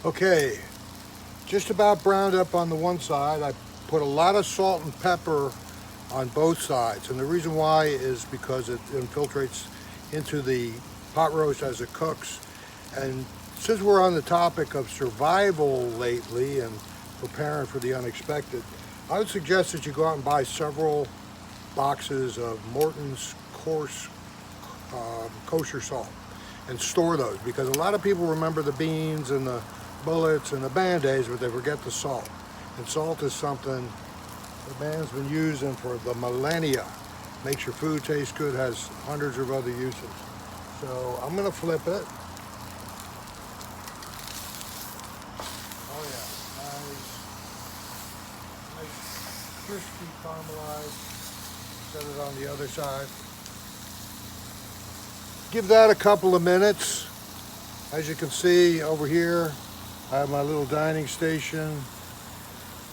Okay, just about browned up on the one side. I put a lot of salt and pepper on both sides. And the reason why is because it infiltrates into the pot roast as it cooks. And since we're on the topic of survival lately and preparing for the unexpected, I would suggest that you go out and buy several boxes of Morton's coarse kosher salt and store those because a lot of people remember the beans and the bullets and the band-aids, but they forget the salt. And salt is something that man's been using for the millennia. Makes your food taste good, has hundreds of other uses. So I'm gonna flip it. Oh yeah, nice crispy caramelized. Set it on the other side. Give that a couple of minutes. As you can see over here, I have my little dining station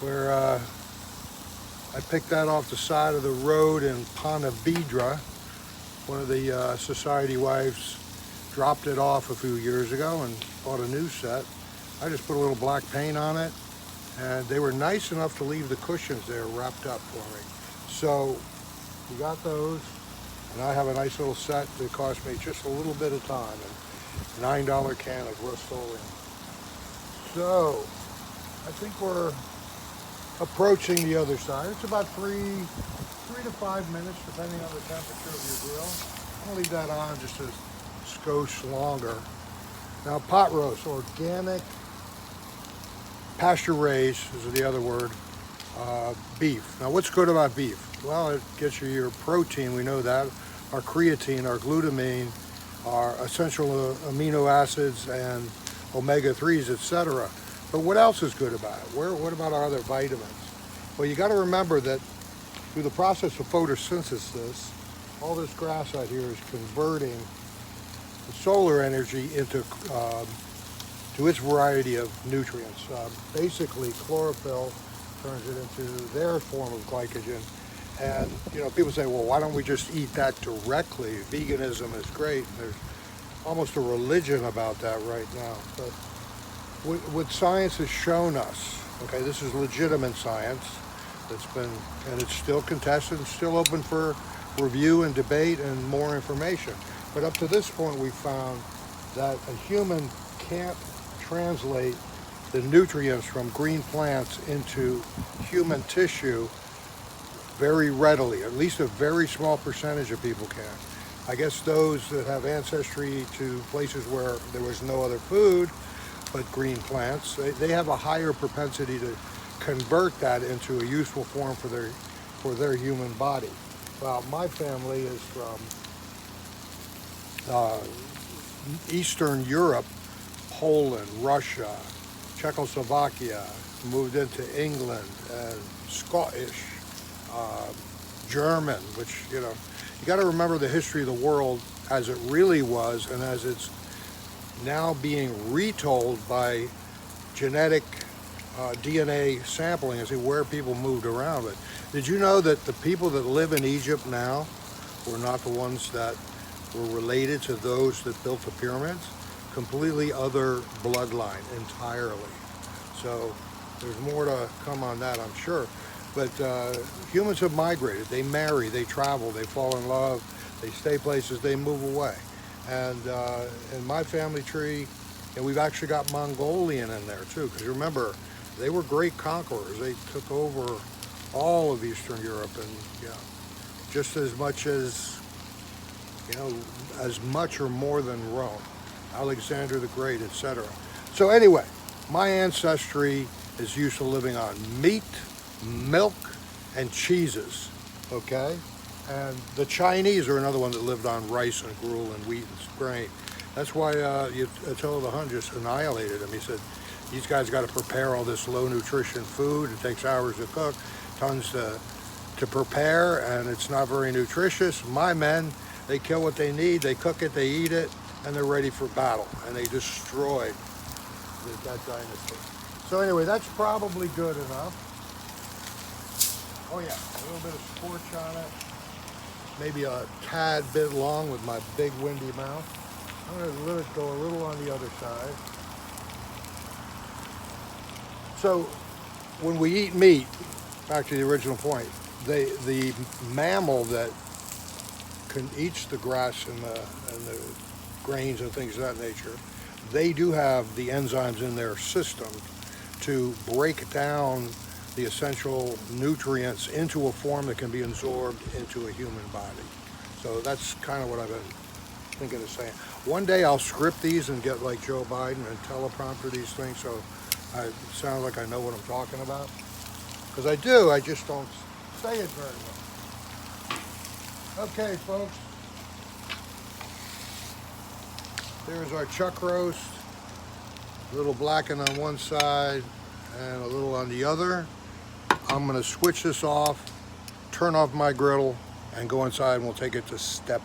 where I picked that off the side of the road in Ponte Vedra. One of the society wives dropped it off a few years ago and bought a new set. I just put a little black paint on it, and they were nice enough to leave the cushions there wrapped up for me. So we got those, and I have a nice little set that cost me just a little bit of time, and $9 can of Rust-Oleum. So I think we're approaching the other side. It's about three to 5 minutes, depending on the temperature of your grill. I'm gonna leave that on just a skosh longer. Now, pot roast, organic, pasture raised is the other word, beef. Now, what's good about beef? Well, it gets you your protein, we know that, our creatine, our glutamine, our essential amino acids, and omega-3s, etc. But what else is good about it? What about our other vitamins? Well, you got to remember that through the process of photosynthesis, all this grass out here is converting the solar energy into to its variety of nutrients. Basically, chlorophyll turns it into their form of glycogen. And people say, well, why don't we just eat that directly? Veganism is great. There's almost a religion about that right now. But what science has shown us, okay, this is legitimate science that's been, and it's still contested and still open for review and debate and more information. But up to this point, we found that a human can't translate the nutrients from green plants into human tissue very readily. At least a very small percentage of people can. I guess those that have ancestry to places where there was no other food but green plants, they have a higher propensity to convert that into a useful form for their human body. Well, my family is from Eastern Europe, Poland, Russia, Czechoslovakia, moved into England, and Scottish, German, which, you got to remember the history of the world as it really was and as it's now being retold by genetic DNA sampling and see where people moved around. But did you know that the people that live in Egypt now were not the ones that were related to those that built the pyramids? Completely other bloodline entirely. So there's more to come on that, I'm sure. But humans have migrated. They marry, they travel, they fall in love, they stay places, they move away. And in my family tree, and we've actually got Mongolian in there too, because remember, they were great conquerors. They took over all of Eastern Europe, and just as much as, as much or more than Rome, Alexander the Great, etc. So anyway, my ancestry is used to living on meat, milk, and cheeses, okay? And the Chinese are another one that lived on rice and gruel and wheat and grain. That's why Attila the Hun just annihilated them. He said, these guys got to prepare all this low nutrition food. It takes hours to cook, tons to prepare, and it's not very nutritious. My men, they kill what they need, they cook it, they eat it, and they're ready for battle. And they destroyed that dynasty. So anyway, that's probably good enough. Oh yeah, a little bit of scorch on it. Maybe a tad bit long with my big windy mouth. I'm going to let it go a little on the other side. So when we eat meat, back to the original point, the mammal that eats the grass and the grains and things of that nature, they do have the enzymes in their system to break down the essential nutrients into a form that can be absorbed into a human body. So that's kind of what I've been thinking of saying. One day I'll script these and get like Joe Biden and teleprompter these things so it sounds like I know what I'm talking about. Because I do, I just don't say it very well. Okay, folks. There's our chuck roast. A little blackened on one side and a little on the other. I'm going to switch this off, turn off my griddle, and go inside and we'll take it to step